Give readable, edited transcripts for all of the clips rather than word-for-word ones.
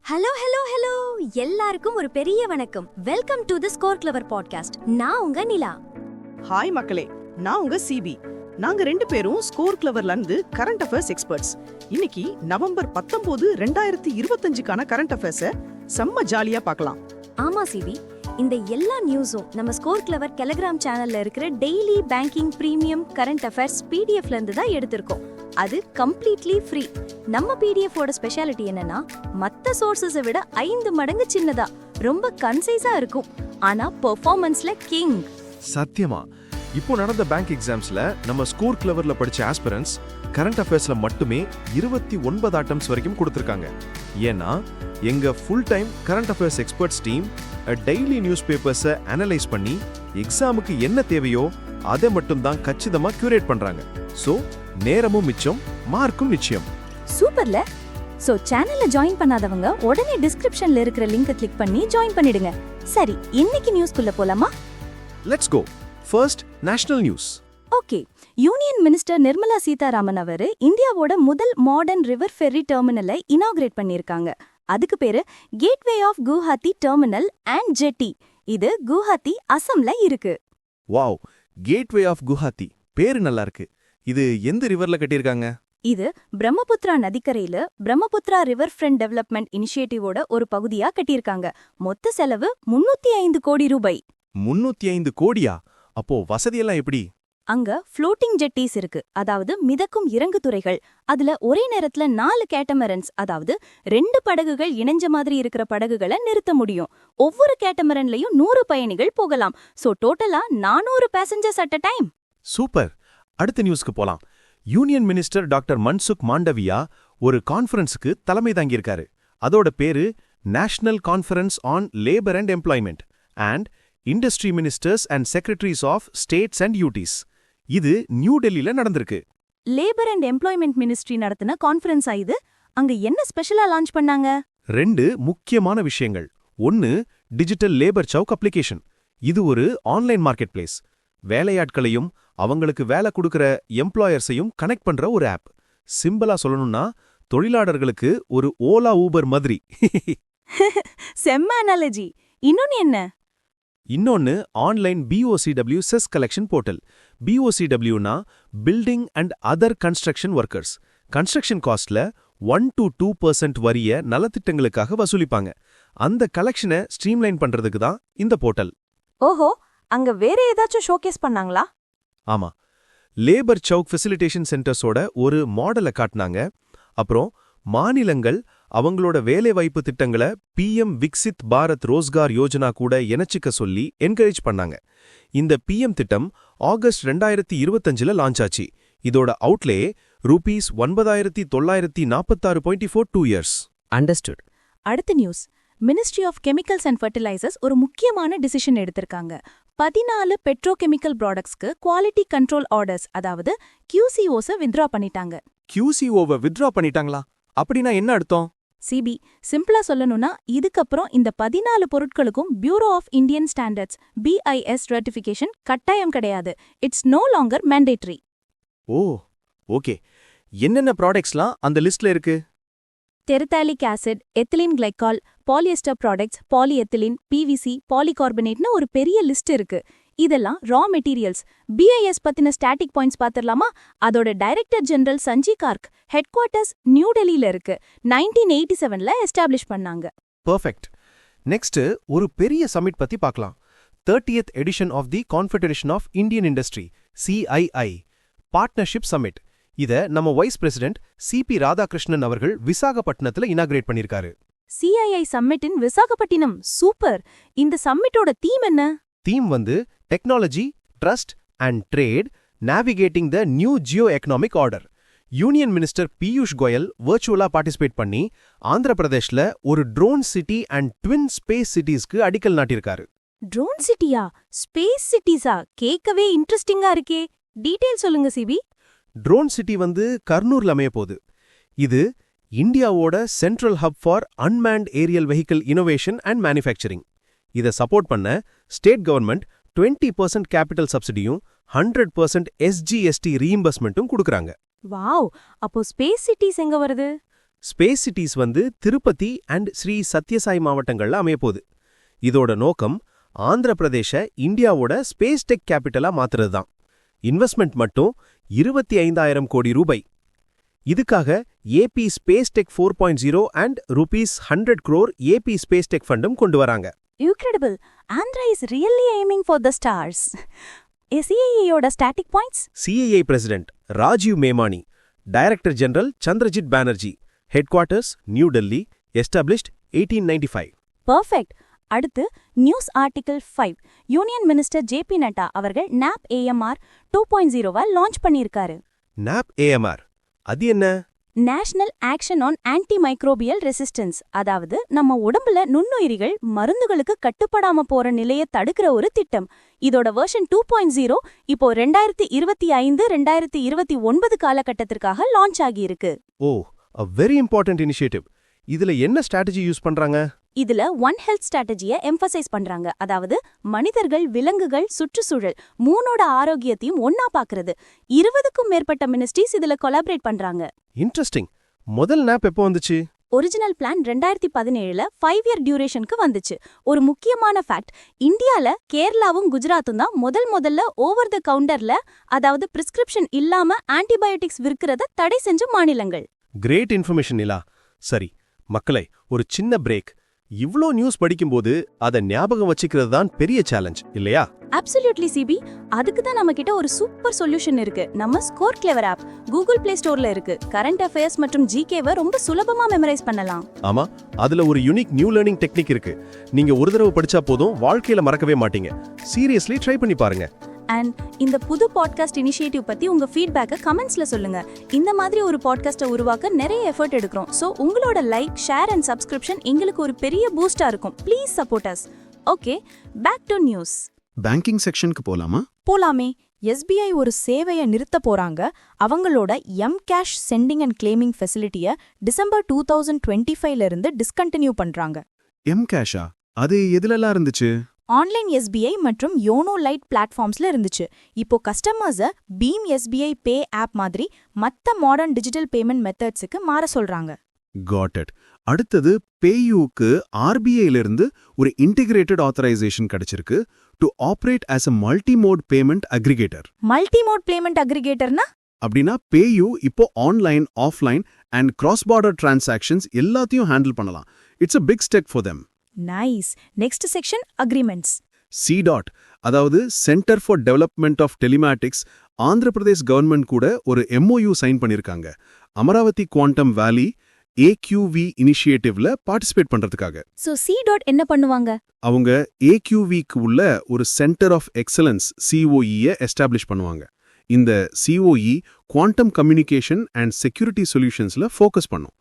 Hello hello hello எல்லாருக்கும் ஒரு பெரிய வணக்கம். Welcome to the score clever podcast. நான் உங்க நிலா. ஹாய் மக்களே, நான் உங்க சிபி. நாங்க ரெண்டு பேரும் ஸ்கோர் கிளவர்ல இருந்து கரண்ட் அஃபேர்ஸ் எக்ஸ்பர்ட்ஸ். இன்னைக்கு நவம்பர் 19 2025க்கான கரண்ட் அஃபேர்ஸை செம்ம ஜாலியா பார்க்கலாம். ஆமா சிபி, இந்த எல்லா நியூஸும் நம்ம ஸ்கோர் கிளவர் டெலிகிராம் சேனல்ல இருக்கிற daily banking premium current affairs பிடிஎஃப்ல இருந்து தான் எடுத்திருக்கோம். அது கம்ப்ளீட்லி ஃப்ரீ. நம்ம பிடிஎஃப் ஓட ஸ்பெஷாலிட்டி என்னன்னா, மத்த சோர்சஸை விட 5 மடங்கு சின்னதா, ரொம்ப கன்சைஸா இருக்கும். ஆனா பெர்ஃபார்மன்ஸ்ல கிங். சத்தியமா இப்போ நடந்த பேங்க் எக்ஸாம்ஸ்ல நம்ம ஸ்கோர் கிளவர்ல படிச்ச ஆஸ்பிரன்ஸ் கரண்ட் அஃபேர்ஸ்ல மட்டுமே 29 அட்டம்ஸ் வரைக்கும் கொடுத்திருக்காங்க. ஏன்னா எங்க full time current affairs experts team daily news பேப்பர்ஸை அனலைஸ் பண்ணி எக்ஸாமுக்கு என்ன தேவையோ அதை மட்டும் தான் கச்சிதமா கியூரேட் பண்றாங்க. சோ நேரமும் மிச்சம், மார்க்கும் நிச்சயம். சூப்பர்ல. சோ சேனல்ல ஜாயின் பண்ணாதவங்க உடனே டிஸ்கிரிப்ஷன்ல இருக்கிற லிங்கை கிளிக் பண்ணி ஜாயின் பண்ணிடுங்க. சரி, இன்னைக்கு நியூஸ்க்குள்ள போலாமா? Let's go. First national news. Okay, union minister Nirmala Sitharaman அவரு இந்தியாவோட முதல் மாடர்ன் ரிவர் ஃபெர்ரி டெர்மினலை இனாகிரேட் பண்ணிருக்காங்க. அதுக்கு பேரு gateway of Guwahati terminal and jetty. இது குவஹாத்தி, அசம்ல இருக்கு. வாவ், கேட்வே ஆஃப் குவஹாத்தி பேரு நல்லா இருக்கு. இது எந்த ரிவர்ல கட்டியிருக்காங்க? இது பிரம்மபுத்திரா நதிக்கரையில பிரம்மபுத்திரா ரிவர் ஃப்ரண்ட் டெவலப்மெண்ட் இனிஷியேட்டிவோட ஒரு பகுதியா கட்டியிருக்காங்க. மொத்த செலவு 305 கோடி ரூபாய். 305 கோடியா? அப்போ வசதியெல்லாம் எப்படி? அங்க ஃப்ளோட்டிங் ஜெட்டிஸ் இருக்கு, அதாவது மிதக்கும் இறங்கு துறைகள். அதுல ஒரே நேரத்துல 4 கேட்டமரன்ஸ், அதாவது 2 படகுகள் இணைஞ்ச மாதிரி இருக்கிற படகுகளை நிறுத்த முடியும். ஒவ்வொரு கேட்டமரன்லயும் 100 பயணிகள் போகலாம். சோ டோட்டலா 400 passengers at a time. Super. அடுத்த நியூஸ்க்கு போலாம். Union minister doctor Mansukh Mandaviya ஒரு கான்ஃபரன்ஸுக்கு தலைமை தாங்கியிருக்காரு. அதோட பேரு national conference on labour and employment and industry ministers and secretaries of states and UTs. இது நியூ டெல்லியில நடந்திருக்கு. லேபர் அண்ட் எம்ப்ளாய்மெண்ட் மினிஸ்ட்ரி நடத்தின கான்ஃபரன்ஸ் ஆயுது. அங்க என்ன ஸ்பெஷலா லான்ச் பண்ணாங்க? 2 முக்கியமான விஷயங்கள். 1, டிஜிட்டல் லேபர் சவுக் அப்ளிகேஷன். இது ஒரு ஆன்லைன் மார்க்கெட் பிளேஸ். வேலையாட்களையும் அவங்களுக்கு வேலை கொடுக்கிற எம்ப்ளாயர்ஸையும் கனெக்ட் பண்ற ஒரு ஆப். சிம்பிளா சொல்லணும்னா தொழிலாளர்களுக்கு ஒரு ஓலா ஊபர் மாதிரி. செம்ம அனாலஜி. இன்னொன்னு என்ன? இன்னொன்னு online BOCW cess collection portal. BOCWனா building and other construction workers. Construction காஸ்ட்ல 1 to 2% வரிய நலத்திட்டங்களுக்காக வசூலிப்பாங்க. அந்த கலெக்ஷனை ஸ்ட்ரீம்லைன் பண்றதுக்கு தான் இந்த போர்ட்டல். ஓஹோ, அங்க வேற ஏதாச்சும் ஷோகேஸ் பண்ணாங்களா? ஆமா, லேபர் சவுக் ஃபெசிலிட்டேஷன் சென்டர்ஸோட ஒரு மாடலை காட்டினாங்க. அப்புறம் மாநிலங்கள் அவங்களோட வேலைவாய்ப்பு திட்டங்களை PM விக்சித் பாரத் ரோஸ்கார் யோஜனா கூட இணைச்சிக்க சொல்லி என்கரேஜ் பண்ணாங்க. இந்த PM திட்டம் ஆகஸ்ட் 2025ல லான்ச் ஆச்சு. இதோட அவுட்லே ரூபீஸ் 9946.42 இயர்ஸ். அண்டர்ஸ்டுட். அடுத்த news. Ministry of chemicals and fertilisers ஒரு முக்கியமான டிசிஷன் எடுத்திருக்காங்க. 14 பெட்ரோகெமிக்கல் ப்ராடக்ட்ஸ்க்கு குவாலிட்டி கண்ட்ரோல் ஆர்டர்ஸ், அதாவது QCOஸை வித்ட்ரா பண்ணிட்டாங்க. QCOவை வித்ட்ரா பண்ணிட்டாங்களா? அப்படின்னா என்ன அர்த்தம்? சிபி, சிம்பிளா சொல்லணும்னா, இதுக்கப்புறம் இந்த 14 பொருட்களுக்கும் bureau of Indian standards BIS certification கட்டாயம் கிடையாது. It's no longer mandatory. Oh, okay. என்னென்ன ப்ராடக்ட்ஸ்லாம் அந்த லிஸ்ட்ல இருக்கு? Terephthalic acid, ethylene glycol, polyester products, polyethylene, PVC, பாலிகார்பனேட்னு ஒரு பெரிய லிஸ்ட் இருக்கு. இதெல்லாம் ரா மெட்டீரியல்ஸ். BIS பத்தின ஸ்டாட்டிக் பாயிண்ட்ஸ் பாத்திரலாமா? அதோட director general Sanjay Garg headquarters new டெல்லியில இருக்கு. 1987ல எஸ்டாப்ளிஷ் பண்ணாங்க. பெர்ஃபெக்ட். நெக்ஸ்ட் ஒரு பெரிய சமிட் பத்தி பார்க்கலாம். 30th edition of the confederation of Indian industry CII partnership summit. இத நம்ம வைஸ் பிரசிடென்ட் CP ராதாகிருஷ்ணன் அவர்கள் விசாகப்பட்டினத்துல இனாகிரேட் பண்ணிருக்காரு. CII சம்மிட்டின் விசாகப்பட்டினம். சூப்பர். இந்த சம்மிட்டோட தீம் என்ன? Theme technology, trust and trade navigating the new geo economic order. Union minister Piyush Goyal வர்ச்சுவலா பார்ட்டிசிபேட் பண்ணி ஆந்திர பிரதேஷ்ல ஒரு drone city and twin space சிட்டிஸ்க்கு அடிக்கல் நாட்டிருக்காரு. ட்ரோன் சிட்டியா? ஸ்பேஸ் சிட்டிஸா? கேட்கவே இன்ட்ரெஸ்டிங்கா இருக்கே. டீடைல் சொல்லுங்க சிபி. ட்ரோன் சிட்டி கர்னூர்ல அமைய போகுது. இது இந்தியாவோட central hub for unmanned aerial vehicle innovation and manufacturing. இதை சப்போர்ட் பண்ண ஸ்டேட் கவர்மெண்ட் 20% கேபிட்டல் சப்சிடியும் 100% SGST ரீஇம்பர்ஸ்மெண்ட்டும் கொடுக்கறாங்க. வாவ், அப்போ ஸ்பேஸ் சிட்டிஸ் எங்க வருது? Space cities Tirupati and Sri Sathya Sai மாவட்டங்கள்ல அமையப்போகுது. இதோட நோக்கம் ஆந்திர பிரதேச இந்தியாவோட ஸ்பேஸ் டெக் கேபிட்டலா மாத்துறது தான். இன்வெஸ்ட்மெண்ட் மட்டும் 25,000 கோடி ரூபாய். இதுக்காக AP space tech 4.0 and ₹100 crore AP space tech ஃபண்டும் கொண்டு வராங்க. Incredible. Andhra is really aiming for the stars. CAA-யோட static points? CIA president Rajeev Memani, director general Chandrajit Banerjee, headquarters new Delhi, established 1895. Perfect. அடுத்து news article 5. Union minister JP Nadda அவர்கள் நாப் AMR 2.0-வ லான்ச் பண்ணியிருக்காரு. நாப் AMR அது என்ன? National action on anti microbial resistance, அதாவது நம்ம உடம்புல நுண்ணுயிரிகள் மருந்துகளுக்கு கட்டுப்படாம போற நிலையை தடுக்கிற ஒரு திட்டம். இதோட வெர்ஷன் 2.0 இப்போ 2025-2029 காலகட்டத்திற்காக லான்ச் ஆகியிருக்கு. ஓ, a very important initiative. இதுல என்ன ஸ்ட்ராட்டஜி யூஸ் பண்றாங்க? இதுல ஒன் ஹெல்த் ஸ்ட்ராட்டஜியை எம்பசைஸ் பண்றாங்க. அதாவது மனிதர்கள், விலங்குகள், சுற்றுச்சூழல் மூணோட ஆரோக்கியத்தையும் ஒன்னா பாக்குறது. 20க்கும் மேற்பட்ட மினிஸ்ட்ரிஸ் இதுல கொலாபரேட் பண்றாங்க. இன்ட்ரெஸ்டிங். முதல் நாப் எப்போ வந்துச்சு? ஒரிஜினல் பிளான் 2017ல 5 இயர் டியூரேஷனுக்கு வந்துச்சு. ஒரு முக்கியமான ஃபேக்ட், இந்தியால கேரளாவும் குஜராத்தும் தான் முதல்ல ஓவர் த கவுண்டர்ல, அதாவது பிரிஸ்கிரிப்ஷன் இல்லாம ஆன்டிபயோட்டிக்ஸ் விற்கிறத தடை செஞ்ச மாநிலங்கள். கிரேட் இன்ஃபர்மேஷன் இல்லா. சரி மக்களே, ஒரு சின்ன பிரேக். இவ்ளோ நியூஸ் படிக்கும்போது அதை ஞாபகம் வச்சுக்கிறது தான் பெரிய சேலஞ்ச் இல்லையா? அப்சல்யூட்லி சிபி. அதுக்கு தான் நம்ம கிட்ட ஒரு சூப்பர் சொல்யூஷன் இருக்கு. நம்ம score clever app Google play ஸ்டோர்ல இருக்கு. கரண்ட் அஃபேர்ஸ் மற்றும் ஜிகேவை ரொம்ப சுலபமா மெமரைஸ் பண்ணலாம். ஆமா, அதுல ஒரு யூனிக் நியூ லேர்னிங் டெக்னிக் இருக்கு. நீங்க ஒரு தடவை படிச்சா போதும், வாழ்க்கையில மறக்கவே மாட்டீங்க. சீரியஸ்லி ட்ரை பண்ணி பாருங்க. அண்ட் இந்த புது பாட்காஸ்ட் இனிஷியேட்டிவ் பத்தி உங்க ஃபீட்பேக்கை கமெண்ட்ஸ்ல சொல்லுங்க. இந்த மாதிரி ஒரு பாட்காஸ்ட்டை உருவாக்க நிறைய எஃபர்ட் எடுக்கிறோம். ஸோ உங்களோட லைக், ஷேர் அண்ட் சப்ஸ்கிரிப்ஷன் எங்களுக்கு ஒரு பெரிய பூஸ்டா இருக்கும். Please support us. Okay, back to news. Banking செக்ஷனுக்கு போலாமா? போலாமே. எஸ்பிஐ ஒரு சேவையை நிறுத்த போறாங்க. அவங்களோட கேஷ் சென்டிங் அண்ட் கிளைமிங் ஃபெசிலிட்டியை டிசம்பர் 2025ல இருந்து டிஸ்கண்டினியூ பண்றாங்க. கேஷா? அது எதுலலாம் இருந்துச்சு? ஆன்லைன் எஸ்பிஐ மற்றும் யோனோ லைட் பிளாட்ஃபார்ம்ஸ்ல இருந்துச்சு. இப்போ கஸ்டமர்ஸை பீம் எஸ்பிஐ பே ஆப் மாதிரி மத்த மாடர்ன் டிஜிட்டல் பேமெண்ட் மெத்தட்ஸுக்கு மாற சொல்றாங்க. Got it. அடுத்தது பேயூக்கு ஆர்பிஐலிருந்து ஒரு இன்டிகிரேட்டட் ஆத்தரைசேஷன் கிடைச்சிருக்கு to operate as a multimode payment aggregator. Multimode payment அக்ரிகேட்டர்னா? அப்படின்னா பேயூ இப்போ online, offline and cross border transactions எல்லாத்தையும் ஹேண்டில் பண்ணலாம். It's a big step for them. Nice. Next section agreements. CDOT, அதாவது centre for development of telematics, Andhra Pradesh government கூட ஒரு MOU sign பண்ணிருக்காங்க. Amaravati quantum valley AQV இனிஷியேட்டிவ்ல பார்ட்டிசிபேட் பண்றதுக்காக. So CDOT என்ன பண்ணுவாங்க? அவங்க AQVக்கு உள்ள ஒரு centre of excellence COE establish பண்ணுவாங்க. இந்த COE quantum communication and security சொல்யூஷன்ஸ்ல focus பண்ணும்.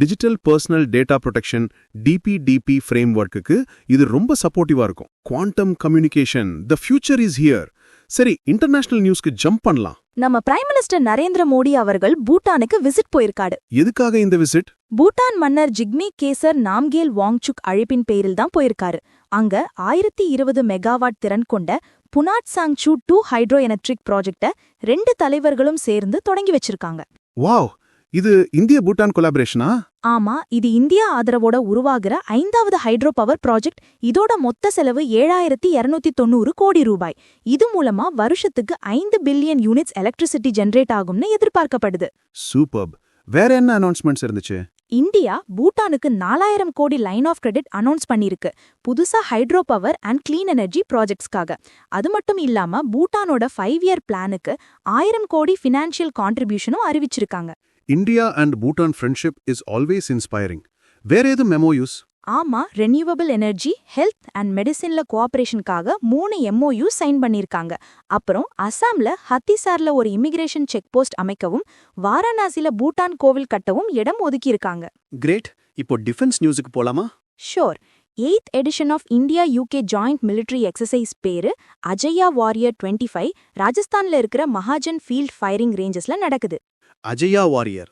Digital personal data protection DPDP ஃப்ரேம்வொர்க்குக்கு இது ரொம்ப சப்போர்ட்டிவா இருக்கும். Quantum communication, the future is here. சரி, இன்டர்நேஷனல் நியூஸ்க்கு ஜம்ப் பண்ணலாம். நம்ம பிரைம் மினிஸ்டர் நரேந்திர மோடி அவர்கள் பூட்டானுக்கு விசிட் போயிருக்காரு. எதுக்காக இந்த விசிட்? பூட்டான் மன்னர் ஜிக்மே கேசர் நாம்கேல் வாங்சுக் அழைப்பின் பேரில் தான் போயிருக்காரு. அங்க 1020 மெகாவாட் திறன் கொண்ட புனாட் சாங்சூ 2 ஹைட்ரோ எலக்ட்ரிக் ப்ராஜெக்ட 2 தலைவர்களும் சேர்ந்து தொடங்கி வச்சிருக்காங்க. வாவ், இது இந்திய பூட்டான் கொலாபரேஷனா? ஆமா, இது இந்தியா ஆதரவோட உருவாகிற 5வது ஹைட்ரோ பவர் ப்ராஜெக்ட். இதோட மொத்த செலவு 7290 கோடி ரூபாய். இது மூலமா வருஷத்துக்கு 5 பில்லியன் யூனிட்ஸ் எலக்ட்ரிசிட்டி ஜெனரேட் ஆகும்னு எதிர்பார்க்கப்படுது. சூப்பர்ப். வேற என்ன அனௌன்ஸ்மெண்ட்ஸ் இருந்துச்சு? இந்தியா பூட்டானுக்கு 4000 கோடி லைன் ஆஃப் கிரெடிட் அனௌன்ஸ் பண்ணிருக்கு, புதுசா hydro power and clean energy ப்ராஜெக்ட்ஸ்க்காக. அது மட்டும் இல்லாம பூட்டானோட 5 இயர் பிளானுக்கு 1000 கோடி ஃபினான்ஷியல் கான்ட்ரிபியூஷனும் அறிவிச்சிருக்காங்க. India and Bhutan friendship is always inspiring. வேற எது MOUs? ஆமா, ரெனியூவபிள் எனர்ஜி, ஹெல்த் அண்ட் மெடிசின்ல கோஆபரேஷனுக்காக 3 MOU சைன் பண்ணிருக்காங்க. அப்புறம் அசாம்ல ஹத்திசார்ல ஒரு இமிகிரேஷன் செக் போஸ்ட் அமைக்கவும், வாரணாசில பூட்டான் கோவில் கட்டவும் இடம் ஒதுக்கியிருக்காங்க. கிரேட். இப்போ டிஃபென்ஸ் நியூஸுக்கு போலாமா? Sure. 8th edition of India UK joint military exercise பேரு அஜயா வாரியர் 25 ராஜஸ்தான்ல இருக்கிற மகாஜன் ஃபீல்ட் ஃபயரிங் ரேஞ்சஸ்ல நடக்குது. அஜயா வாரியர்,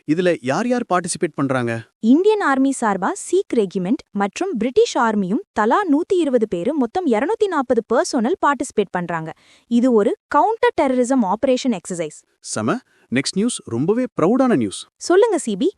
இதுல யார் யார் பார்ட்டிசிபேட் பண்றாங்க? இந்தியன் ஆர்மி சார்பா சீக் ரெஜிமெண்ட் மற்றும் பிரிட்டிஷ் ஆர்மியும் தலா 120 பேரு, மொத்தம் 240 பர்சனல் பார்ட்டிசிபேட் பண்றாங்க. இது ஒரு கவுண்டர் டெரரிசம் ஆபரேஷன் எக்ஸசைஸ். செம. நெக்ஸ்ட் நியூஸ் ரொம்பவே ப்ரௌடான நியூஸ். சொல்லுங்க சிபி.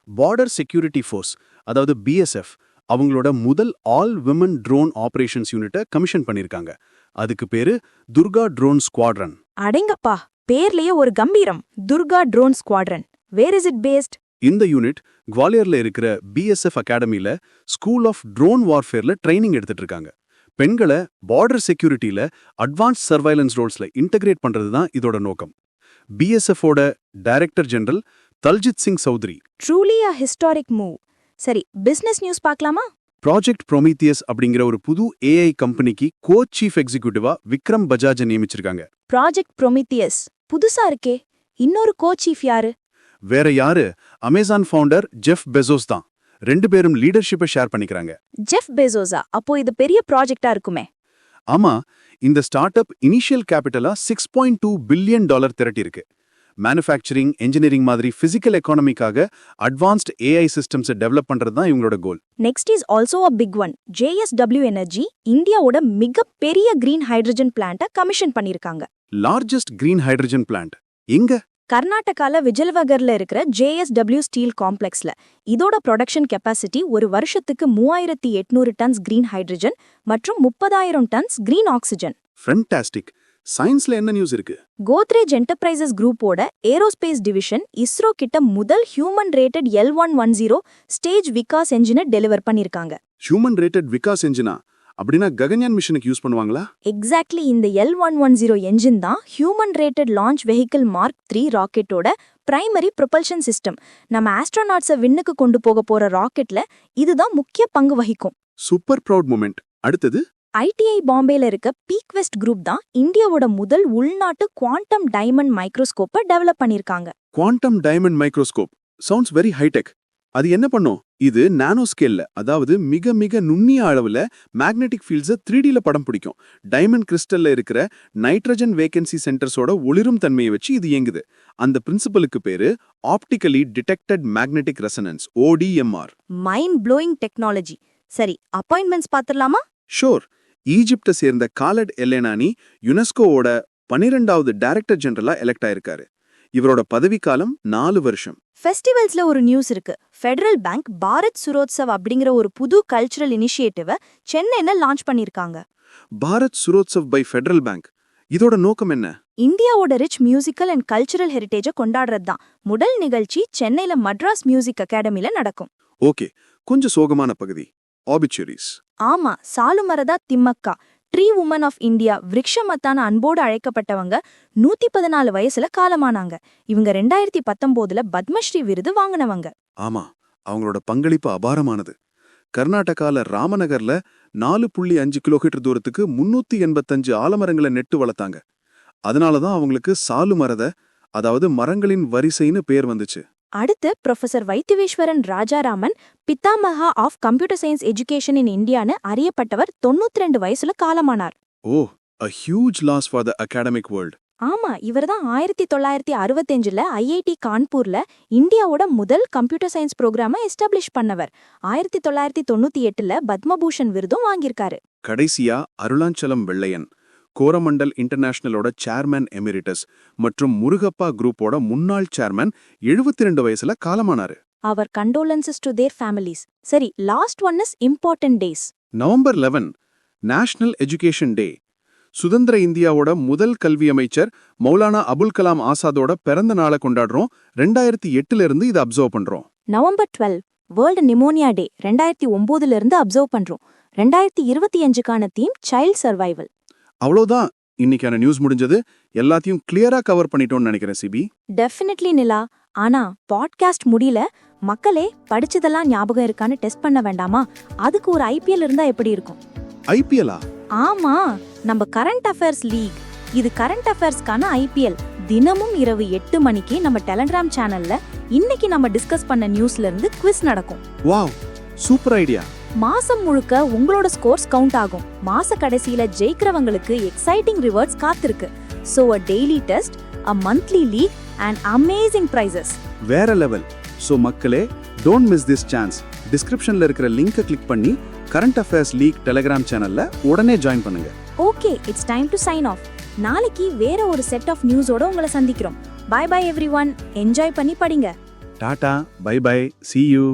பார்டர் செக்யூரிட்டி ஃபோர்ஸ் அதாவது BSF அவங்களோட முதல் ஆல் விமன் ட்ரோன் ஆபரேஷன்ஸ் யூனிட்டை கமிஷன் பண்ணிருக்காங்க. அதுக்கு பேரு துர்கா ட்ரோன் ஸ்குவாட்ரன். அடேங்கப்பா, பேர்லயே ஒரு கம்பீரம். Durga drone squadron. Where is it based? இந்த யூனிட் குவாலியர்ல இருக்கிற BSF அகாடமில ஸ்கூல் ஆஃப் ட்ரோன் வார்ஃபேர்ல ட்ரைனிங் எடுத்துட்டு இருக்காங்க. பெண்களை பார்டர் செக்யூரிட்டியில அட்வான்ஸ் சர்வைலன்ஸ் ரோல்ஸ்ல இன்டகிரேட் பண்றது தான் இதோட நோக்கம். BSF-ஓட director general Daljit Singh Chaudhary. Truly a historic move. சரி, பிசினஸ் நியூஸ் பார்க்கலாமா? ப்ராஜெக்ட் ப்ரொமீத்தியஸ் அப்படிங்கிற ஒரு புது AI கம்பெனிக்கு கோ சீஃப் எக்ஸிக்யூட்டிவா விக்ரம் பஜாஜை நியமிச்சிருக்காங்க. ப்ராஜெக்ட் ப்ரொமீத்தியஸ் புதுசா இருக்கே. இன்னொரு கோ சீஃப் யாரு? வேற யாரு, அமேசான் ஃபவுண்டர் ஜெஃப் பெசோஸ் தான். 2 பேரும் லீடர்ஷிப்பை ஷேர் பண்ணிக்கிறாங்க. ஜெஃப் பெசோஸா? அப்போ இது பெரிய ப்ராஜெக்டா இருக்குமே. ஆமா, இந்த ஸ்டார்ட் அப் இனிஷியல் கேபிட்டலா $6.2 பில்லியன் திரட்டியிருக்கு. மேனுஃபேக்சரிங், என்ஜினியரிங் மாதிரி பிசிக்கல் எக்கானமிக்காக அட்வான்ஸ்ட் AI சிஸ்டம்ஸை டெவலப் பண்றது தான் இவங்களோட goal. Next is also a big one. JSW energy இந்தியாவோட மிகப்பெரிய கிரீன் ஹைட்ரஜன் பிளான்ட்டை கமிஷன் பண்ணிருக்காங்க. லார்ஜஸ்ட் கிரீன் ஹைட்ரஜன் பிளான்ட் எங்க? கர்நாடகால விஜயவகர்ல இருக்கிற JSW ஸ்டீல் காம்ப்ளெக்ஸ்ல. இதோட ப்ரொடக்ஷன் கெப்பாசிட்டி ஒரு வருஷத்துக்கு 3800 டன்ஸ் கிரீன் ஹைட்ரஜன் மற்றும் 30,000 டன்ஸ் கிரீன் ஆக்சிஜன். ஃபேண்டாஸ்டிக். சயின்ஸ்ல என்ன நியூஸ் இருக்கு? கோத்ரேஜ் என்டர்பிரைசஸ் குரூப்போட ஏரோஸ்பேஸ் டிவிஷன் இஸ்ரோ கிட்ட முதல் human rated L110 stage Vikas என்ஜினை டெலிவர் பண்ணிருக்காங்க. ஹியூமன் ரேட்டட் விகாஸ் என்ஜினா? அப்படின்னா ககன்யான் மிஷனுக்கு யூஸ் பண்ணுவாங்களா? எக்ஸாக்ட்லி, இந்த L110 என்ஜின் தான் human rated launch vehicle mark 3 ராக்கெட்டோட பிரைமரி ப்ரொபல்ஷன் சிஸ்டம். நம்ம ஆஸ்ட்ரோநாட்ஸை விண்ணுக்கு கொண்டு போக போற ராக்கெட்ல இதுதான் முக்கிய பங்கு வகிக்கும். Super proud moment. அடுத்தது ITI பாம்பேல இருக்க பீக்வெஸ்ட் குரூப் தான் இந்தியாவோட முதல் உள்நாட்டு குவாண்டம் டைமண்ட் மைக்ரோஸ்கோப்பை டெவலப் பண்ணிருக்காங்க. Quantum diamond microscope sounds very high tech. அது என்ன பண்ணும்? இது நானோ ஸ்கேல்ல, அதாவது மிக மிக நுண்ணிய அளவுல மேக்னெட்டிக் ஃபீல்ட்ஸை 3Dல படம் பிடிக்கும். டைமண்ட் கிறிஸ்டல்ல இருக்கிற நைட்ரஜன் வேகன்சி சென்டர்ஸோட ஒளிரும் தன்மையை வச்சு இது இயங்குது. அந்த பிரின்சிபலுக்கு பேரு optically detected magnetic resonance, ODMR. Mind blowing technology. சரி, அப்பாயின்மெண்ட்ஸ் பாத்துடலாமா? ஷோர். ஈஜிப்டை சேர்ந்த காலட் எல்லேனானி யுனெஸ்கோவோட 12வது டைரக்டர் ஜெனரலா எலெக்ட் ஆயிருக்காரு. இவரோட பதவிக்காலம் 4 வருஷம். ஃபெஸ்டிவல்ஸ்ல ஒரு நியூஸ் இருக்கு. ஃபெடரல் பேங்க் பாரத் சுரோத்சவ் அப்படிங்கிற ஒரு புது கல்ச்சுரல் இனிஷியேட்டிவை சென்னையில லான்ச் பண்ணிருக்காங்க. Bharat Surotsav by Federal Bank. இதோட நோக்கம் என்ன? இந்தியாவோட ரிச் மியூசிக்கல் அண்ட் கல்ச்சுரல் ஹெரிட்டேஜை கொண்டாடுறது தான். முதல் நிகழ்ச்சி சென்னையில மட்ராஸ் மியூசிக் அகாடமில நடக்கும். ஓகே, கொஞ்சம் சோகமான பகுதி. ஆபிச்சுரிஸ். ஆமா, Saalumarada Thimmakka, tree woman of India, விருக்ஷமத்தான அன்போடு அழைக்கப்பட்டவங்க 114 வயசுல காலமானாங்க. இவங்க 2019ல பத்மஸ்ரீ விருது வாங்கினவங்க. ஆமா, அவங்களோட பங்களிப்பு அபாரமானது. கர்நாடகால ராமநகர்ல 4.5 கிலோமீட்டர் தூரத்துக்கு 385 ஆலமரங்களை நெட்டு வளர்த்தாங்க. அதனாலதான் அவங்களுக்கு சாலுமரத, அதாவது மரங்களின் வரிசைன்னு பேர் வந்துச்சு. அடுத்து professor Vaidyeswaran Rajaraman, Pitamaha of computer science education in இந்தியான்னு அறியப்பட்டவர் 92 வயசுல காலமானார். ஓ, a huge loss for the academic world. ஆமா, இவர்தான் 1965ல IIT கான்பூர்ல இந்தியாவோட முதல் கம்ப்யூட்டர் சயின்ஸ் ப்ரோக்ராமை எஸ்டாப்ளிஷ் பண்ணவர். 1998ல பத்மபூஷன் விருதும் வாங்கியிருக்காரு. கடைசியா அருளாஞ்சலம் வெள்ளையன், கோரமண்டல் இன்டர்நேஷனலோட சேர்மன் எமிரிட்டஸ் மற்றும் முருகப்பா குரூப்போட முன்னாள் சேர்மன் 72 வயசுல காலமானாரு. அவர் கண்டோலன்சஸ் டு தேர் ஃபேமிலிஸ். சரி, last one is important days. November 11 national education day. சுதந்திர இந்தியாவோட முதல் கல்வி அமைச்சர் மௌலானா அபுல் கலாம் ஆசாதோட பிறந்த நாளை கொண்டாடுறோம். 2008ல இருந்து இதை அப்சர்வ் பண்றோம். நவம்பர் 12 வேர்ல்டு நிமோனியா டே 2009ல இருந்து அப்சர்வ் பண்றோம். 2025க்கான தீம் சைல்ட் சர்வைவல். அவ்வளோதான், இன்னைக்கான நியூஸ் முடிஞ்சது. எல்லாத்தையும் கிளியரா கவர் பண்ணிட்டோம்னு நினைக்கிறேன் சிபி. டெஃபினெட்லி நிலா. ஆனா பாட்காஸ்ட் முடியல. மக்களே, படிச்சதெல்லாம் ஞாபகம் இருக்கான்னு டெஸ்ட் பண்ண வேண்டாமா? அதுக்கு ஒரு IPL இருந்தா எப்படி இருக்கும்? IPL-ஆ? ஆமா, நம்ம கரண்ட் அஃபேர்ஸ் லீக். இது கரண்ட் அஃபேர்ஸ்க்கான IPL. தினமும் இரவு 8 மணிக்கு நம்ம டெலகிராம் சேனல்ல இன்னைக்கு நம்ம டிஸ்கஸ் பண்ண நியூஸ்ல இருந்து குவிஸ் நடக்கும். Wow, super idea. மாசம் முழுக்க உங்களோட ஸ்கோர்ஸ் கவுண்ட் ஆகும். மாச கடைசியில ஜெயிக்கிறவங்களுக்கு எக்ஸைட்டிங் ரிவார்ட்ஸ் காத்திருக்கு. So a daily test, a monthly league and amazing prizes. வேற லெவல். சோ மக்களே, டோன்ட் மிஸ் திஸ் சான்ஸ். டிஸ்கிரிப்ஷன்ல இருக்கிற லிங்கை கிளிக் பண்ணி கரண்ட் அஃபேர்ஸ் லீக் டெலகிராம் சேனல்ல உடனே ஜாயின் பண்ணுங்க. Okay, it's time to sign off. நாளைக்கு வேற ஒரு செட் ஆஃப் நியூஸோட உங்களை சந்திக்கிறோம். By by everyone. என்ஜாய் பண்ணி படிங்க. டாடா, பை பை, see you.